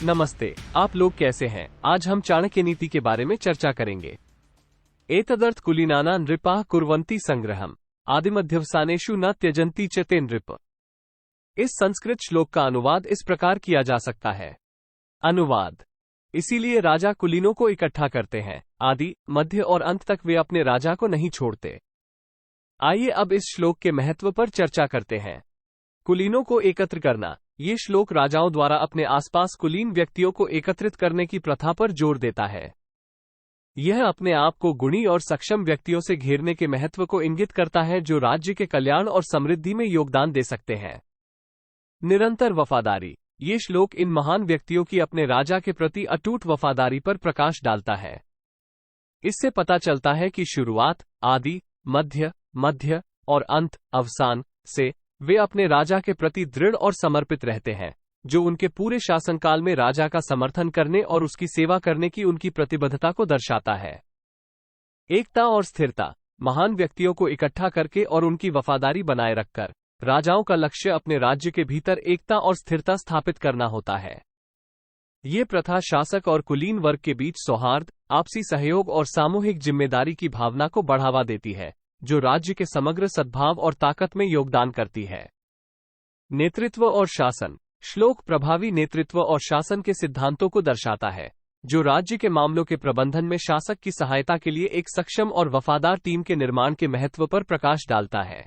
नमस्ते, आप लोग कैसे हैं? आज हम चाणक्य नीति के बारे में चर्चा करेंगे। एतदर्थ कुलीनाना नृपाः कुर्वन्ति संग्रहम् आदिमध्यवसानेषु न त्यजन्ति च ते नृप। इस संस्कृत श्लोक का अनुवाद इस प्रकार किया जा सकता है। अनुवाद: इसीलिए राजा कुलीनों को इकट्ठा करते हैं, आदि, मध्य और अंत तक वे अपने राजा को नहीं छोड़ते। आइए अब इस श्लोक के महत्व पर चर्चा करते हैं। कुलीनों को एकत्र करना। ये श्लोक राजाओं द्वारा अपने आसपास कुलीन व्यक्तियों को एकत्रित करने की प्रथा पर जोर देता है। यह अपने आप को गुणी और सक्षम व्यक्तियों से घेरने के महत्व को इंगित करता है जो राज्य के कल्याण और समृद्धि में योगदान दे सकते हैं। निरंतर वफादारी। ये श्लोक इन महान व्यक्तियों की अपने राजा के प्रति अटूट वफादारी पर प्रकाश डालता है। इससे पता चलता है कि शुरुआत, आदि, मध्य और अंत, अवसान से वे अपने राजा के प्रति दृढ़ और समर्पित रहते हैं, जो उनके पूरे शासनकाल में राजा का समर्थन करने और उसकी सेवा करने की उनकी प्रतिबद्धता को दर्शाता है। एकता और स्थिरता। महान व्यक्तियों को इकट्ठा करके और उनकी वफादारी बनाए रखकर राजाओं का लक्ष्य अपने राज्य के भीतर एकता और स्थिरता स्थापित करना होता है। ये प्रथा शासक और कुलीन वर्ग के बीच सौहार्द, आपसी सहयोग और सामूहिक जिम्मेदारी की भावना को बढ़ावा देती है, जो राज्य के समग्र सद्भाव और ताकत में योगदान करती है। नेतृत्व और शासन। श्लोक प्रभावी नेतृत्व और शासन के सिद्धांतों को दर्शाता है, जो राज्य के मामलों के प्रबंधन में शासक की सहायता के लिए एक सक्षम और वफादार टीम के निर्माण के महत्व पर प्रकाश डालता है।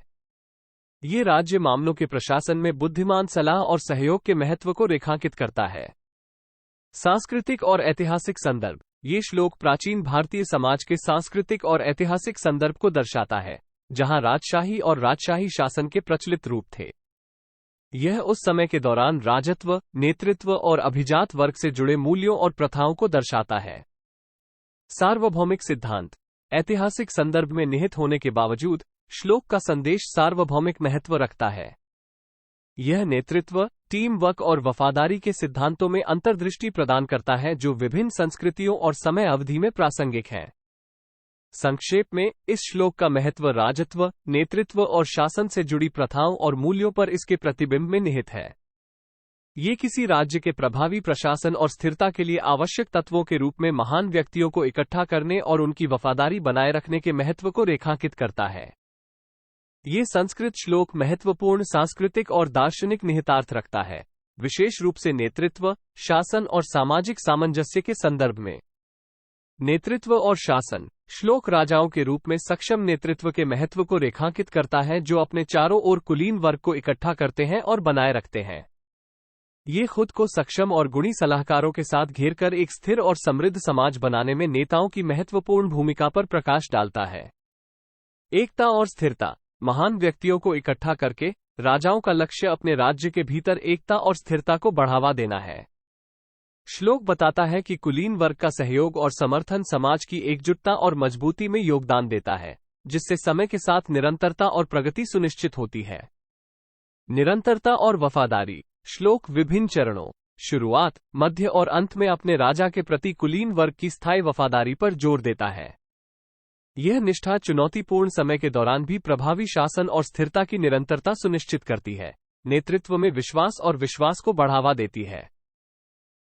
ये राज्य मामलों के प्रशासन में बुद्धिमान सलाह और सहयोग के महत्व को रेखांकित करता है। सांस्कृतिक और ऐतिहासिक संदर्भ। ये श्लोक प्राचीन भारतीय समाज के सांस्कृतिक और ऐतिहासिक संदर्भ को दर्शाता है, जहां राजशाही और राजशाही शासन के प्रचलित रूप थे। यह उस समय के दौरान राजत्व, नेतृत्व और अभिजात वर्ग से जुड़े मूल्यों और प्रथाओं को दर्शाता है। सार्वभौमिक सिद्धांत। ऐतिहासिक संदर्भ में निहित होने के बावजूद श्लोक का संदेश सार्वभौमिक महत्व रखता है। यह नेतृत्व, टीम वर्क और वफादारी के सिद्धांतों में अंतर्दृष्टि प्रदान करता है, जो विभिन्न संस्कृतियों और समय अवधि में प्रासंगिक हैं। संक्षेप में, इस श्लोक का महत्व राजत्व, नेतृत्व और शासन से जुड़ी प्रथाओं और मूल्यों पर इसके प्रतिबिंब में निहित है। ये किसी राज्य के प्रभावी प्रशासन और स्थिरता के लिए आवश्यक तत्वों के रूप में महान व्यक्तियों को इकट्ठा करने और उनकी वफादारी बनाए रखने के महत्व को रेखांकित करता है। ये संस्कृत श्लोक महत्वपूर्ण सांस्कृतिक और दार्शनिक निहितार्थ रखता है, विशेष रूप से नेतृत्व, शासन और सामाजिक सामंजस्य के संदर्भ में। नेतृत्व और शासन। श्लोक राजाओं के रूप में सक्षम नेतृत्व के महत्व को रेखांकित करता है, जो अपने चारों ओर कुलीन वर्ग को इकट्ठा करते हैं और बनाए रखते हैं। ये खुद को सक्षम और गुणी सलाहकारों के साथ घेरकर एक स्थिर और समृद्ध समाज बनाने में नेताओं की महत्वपूर्ण भूमिका पर प्रकाश डालता है। एकता और स्थिरता। महान व्यक्तियों को इकट्ठा करके राजाओं का लक्ष्य अपने राज्य के भीतर एकता और स्थिरता को बढ़ावा देना है। श्लोक बताता है कि कुलीन वर्ग का सहयोग और समर्थन समाज की एकजुटता और मजबूती में योगदान देता है, जिससे समय के साथ निरंतरता और प्रगति सुनिश्चित होती है। निरंतरता और वफादारी। श्लोक विभिन्न चरणों, शुरुआत, मध्य और अंत में अपने राजा के प्रति कुलीन वर्ग की स्थायी वफादारी पर जोर देता है। यह निष्ठा चुनौतीपूर्ण समय के दौरान भी प्रभावी शासन और स्थिरता की निरंतरता सुनिश्चित करती है, नेतृत्व में विश्वास और विश्वास को बढ़ावा देती है।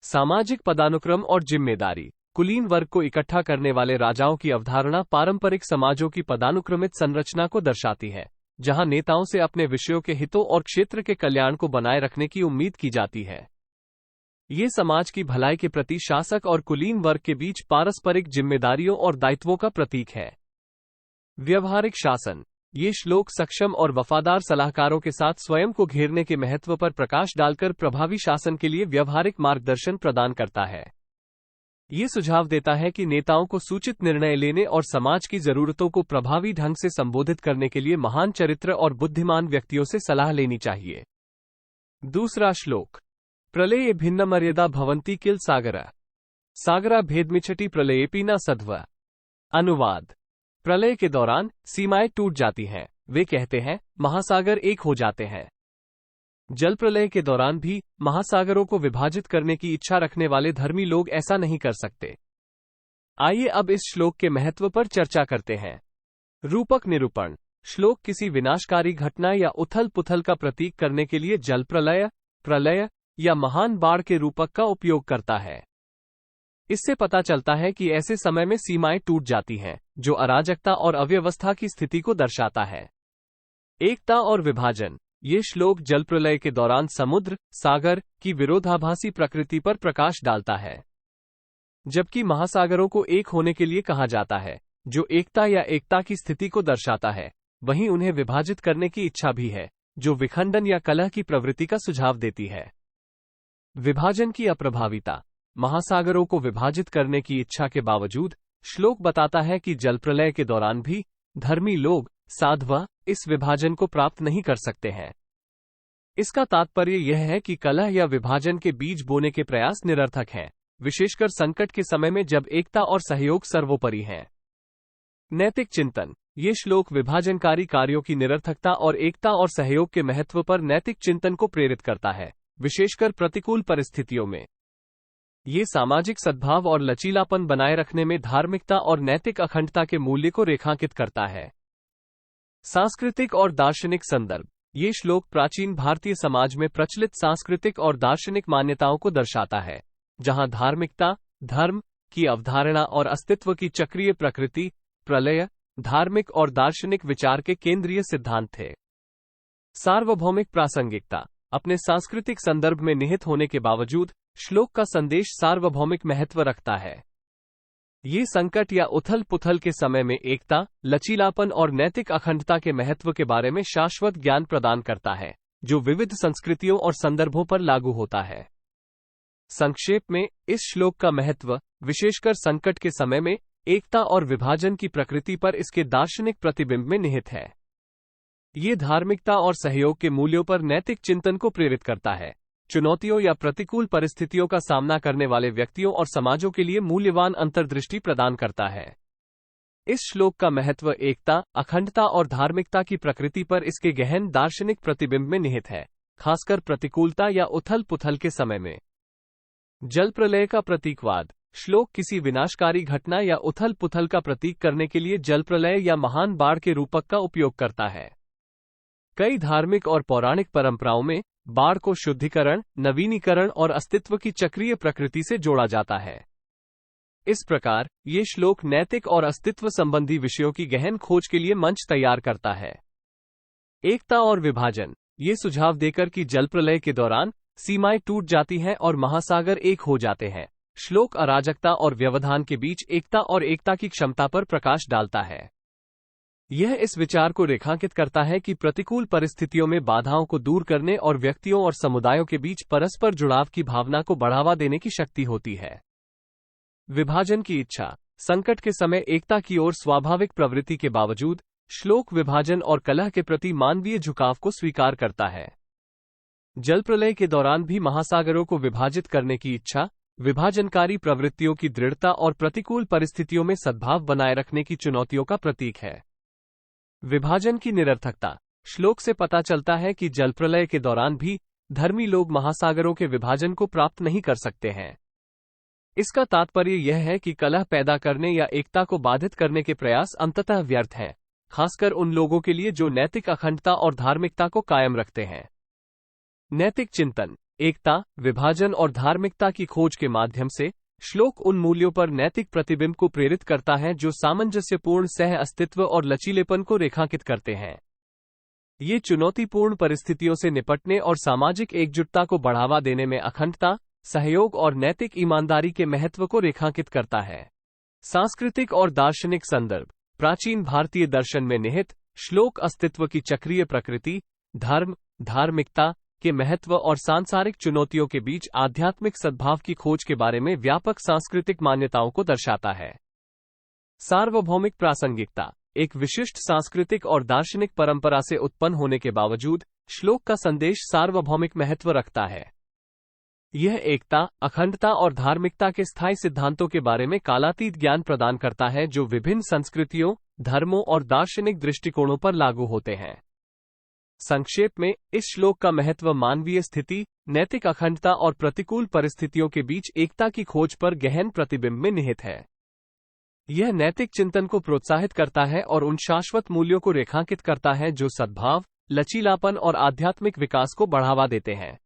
सामाजिक पदानुक्रम और जिम्मेदारी। कुलीन वर्ग को इकट्ठा करने वाले राजाओं की अवधारणा पारंपरिक समाजों की पदानुक्रमित संरचना को दर्शाती है, जहां नेताओं से अपने विषयों के हितों और क्षेत्र के कल्याण को बनाए रखने की उम्मीद की जाती है। ये समाज की भलाई के प्रति शासक और कुलीन वर्ग के बीच पारस्परिक जिम्मेदारियों और दायित्वों का प्रतीक है। व्यवहारिक शासन। ये श्लोक सक्षम और वफादार सलाहकारों के साथ स्वयं को घेरने के महत्व पर प्रकाश डालकर प्रभावी शासन के लिए व्यवहारिक मार्गदर्शन प्रदान करता है। ये सुझाव देता है कि नेताओं को सूचित निर्णय लेने और समाज की जरूरतों को प्रभावी ढंग से संबोधित करने के लिए महान चरित्र और बुद्धिमान व्यक्तियों से सलाह लेनी चाहिए। दूसरा श्लोक। प्रलये भिन्न मर्यादा भवन्ति किल सागरा। सागरा भेदमिच्छति प्रलयेपि न सध्व। अनुवाद। प्रलय के दौरान सीमाएं टूट जाती हैं, वे कहते हैं, महासागर एक हो जाते हैं। जल प्रलय के दौरान भी महासागरों को विभाजित करने की इच्छा रखने वाले धर्मी लोग ऐसा नहीं कर सकते। आइए अब इस श्लोक के महत्व पर चर्चा करते हैं। रूपक निरूपण। श्लोक किसी विनाशकारी घटना या उथल पुथल का प्रतीक करने के लिए जल प्रलय, प्रलय या महान बाढ़ के रूपक का उपयोग करता है। इससे पता चलता है कि ऐसे समय में सीमाएं टूट जाती हैं, जो अराजकता और अव्यवस्था की स्थिति को दर्शाता है। एकता और विभाजन। ये श्लोक जलप्रलय के दौरान समुद्र, सागर की विरोधाभासी प्रकृति पर प्रकाश डालता है। जबकि महासागरों को एक होने के लिए कहा जाता है, जो एकता या एकता की स्थिति को दर्शाता है, वहीं उन्हें विभाजित करने की इच्छा भी है, जो विखंडन या कलह की प्रवृत्ति का सुझाव देती है। विभाजन की अप्रभाविता। महासागरों को विभाजित करने की इच्छा के बावजूद श्लोक बताता है कि जलप्रलय के दौरान भी धर्मी लोग, साधव, इस विभाजन को प्राप्त नहीं कर सकते हैं। इसका तात्पर्य यह है कि कलह या विभाजन के बीज बोने के प्रयास निरर्थक हैं, विशेषकर संकट के समय में जब एकता और सहयोग सर्वोपरि हैं। नैतिक चिंतन। ये श्लोक विभाजनकारी कार्यों की निरर्थकता और एकता और सहयोग के महत्व पर नैतिक चिंतन को प्रेरित करता है, विशेषकर प्रतिकूल परिस्थितियों में। ये सामाजिक सद्भाव और लचीलापन बनाए रखने में धार्मिकता और नैतिक अखंडता के मूल्य को रेखांकित करता है। सांस्कृतिक और दार्शनिक संदर्भ। ये श्लोक प्राचीन भारतीय समाज में प्रचलित सांस्कृतिक और दार्शनिक मान्यताओं को दर्शाता है, जहां धार्मिकता, धर्म की अवधारणा और अस्तित्व की चक्रीय प्रकृति, प्रलय, धार्मिक और दार्शनिक विचार के केंद्रीय सिद्धांत थे। सार्वभौमिक प्रासंगिकता। अपने सांस्कृतिक संदर्भ में निहित होने के बावजूद श्लोक का संदेश सार्वभौमिक महत्व रखता है। ये संकट या उथल पुथल के समय में एकता, लचीलापन और नैतिक अखंडता के महत्व के बारे में शाश्वत ज्ञान प्रदान करता है, जो विविध संस्कृतियों और संदर्भों पर लागू होता है। संक्षेप में, इस श्लोक का महत्व, विशेषकर संकट के समय में एकता और विभाजन की प्रकृति पर इसके दार्शनिक प्रतिबिंब में निहित है। ये धार्मिकता और सहयोग के मूल्यों पर नैतिक चिंतन को प्रेरित करता है, चुनौतियों या प्रतिकूल परिस्थितियों का सामना करने वाले व्यक्तियों और समाजों के लिए मूल्यवान अंतर्दृष्टि प्रदान करता है। इस श्लोक का महत्व एकता, अखंडता और धार्मिकता की प्रकृति पर इसके गहन दार्शनिक प्रतिबिंब में निहित है, खासकर प्रतिकूलता या उथल पुथल के समय में। जल प्रलय का प्रतीकवाद। श्लोक किसी विनाशकारी घटना या उथल पुथल का प्रतीक करने के लिए जल प्रलय या महान बाढ़ के रूपक का उपयोग करता है। कई धार्मिक और पौराणिक परंपराओं में बाढ़ को शुद्धिकरण, नवीनीकरण और अस्तित्व की चक्रीय प्रकृति से जोड़ा जाता है। इस प्रकार, ये श्लोक नैतिक और अस्तित्व संबंधी विषयों की गहन खोज के लिए मंच तैयार करता है। एकता और विभाजन। ये सुझाव देकर कि जल प्रलय के दौरान सीमाएं टूट जाती हैं और महासागर एक हो जाते हैं, श्लोक अराजकता और व्यवधान के बीच एकता और एकता की क्षमता पर प्रकाश डालता है। यह इस विचार को रेखांकित करता है कि प्रतिकूल परिस्थितियों में बाधाओं को दूर करने और व्यक्तियों और समुदायों के बीच परस्पर जुड़ाव की भावना को बढ़ावा देने की शक्ति होती है। विभाजन की इच्छा। संकट के समय एकता की ओर स्वाभाविक प्रवृत्ति के बावजूद श्लोक विभाजन और कलह के प्रति मानवीय झुकाव को स्वीकार करता है। जल प्रलय के दौरान भी महासागरों को विभाजित करने की इच्छा, विभाजनकारी प्रवृत्तियों की दृढ़ता और प्रतिकूल परिस्थितियों में सद्भाव बनाए रखने की चुनौतियों का प्रतीक है। विभाजन की निरर्थकता। श्लोक से पता चलता है कि जल प्रलय के दौरान भी धर्मी लोग महासागरों के विभाजन को प्राप्त नहीं कर सकते हैं। इसका तात्पर्य यह है कि कलह पैदा करने या एकता को बाधित करने के प्रयास अंततः व्यर्थ हैं, खासकर उन लोगों के लिए जो नैतिक अखंडता और धार्मिकता को कायम रखते हैं। नैतिक चिंतन। एकता, विभाजन और धार्मिकता की खोज के माध्यम से श्लोक उन मूल्यों पर नैतिक प्रतिबिंब को प्रेरित करता है जो सामंजस्यपूर्ण सह अस्तित्व और लचीलेपन को रेखांकित करते हैं। ये चुनौतीपूर्ण परिस्थितियों से निपटने और सामाजिक एकजुटता को बढ़ावा देने में अखंडता, सहयोग और नैतिक ईमानदारी के महत्व को रेखांकित करता है। सांस्कृतिक और दार्शनिक संदर्भ। प्राचीन भारतीय दर्शन में निहित श्लोक अस्तित्व की चक्रीय प्रकृति, धर्म, धार्मिकता के महत्व और सांसारिक चुनौतियों के बीच आध्यात्मिक सद्भाव की खोज के बारे में व्यापक सांस्कृतिक मान्यताओं को दर्शाता है। सार्वभौमिक प्रासंगिकता। एक विशिष्ट सांस्कृतिक और दार्शनिक परंपरा से उत्पन्न होने के बावजूद श्लोक का संदेश सार्वभौमिक महत्व रखता है। यह एकता, अखंडता और धार्मिकता के स्थायी सिद्धांतों के बारे में कालातीत ज्ञान प्रदान करता है जो विभिन्न संस्कृतियों, धर्मों और दार्शनिक दृष्टिकोणों पर लागू होते हैं। संक्षेप में, इस श्लोक का महत्व मानवीय स्थिति, नैतिक अखंडता और प्रतिकूल परिस्थितियों के बीच एकता की खोज पर गहन प्रतिबिंब में निहित है। यह नैतिक चिंतन को प्रोत्साहित करता है और उन शाश्वत मूल्यों को रेखांकित करता है जो सद्भाव, लचीलापन और आध्यात्मिक विकास को बढ़ावा देते हैं।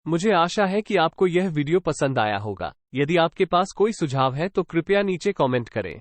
मुझे आशा है कि आपको यह वीडियो पसंद आया होगा। यदि आपके पास कोई सुझाव है तो कृपया नीचे कमेंट करें।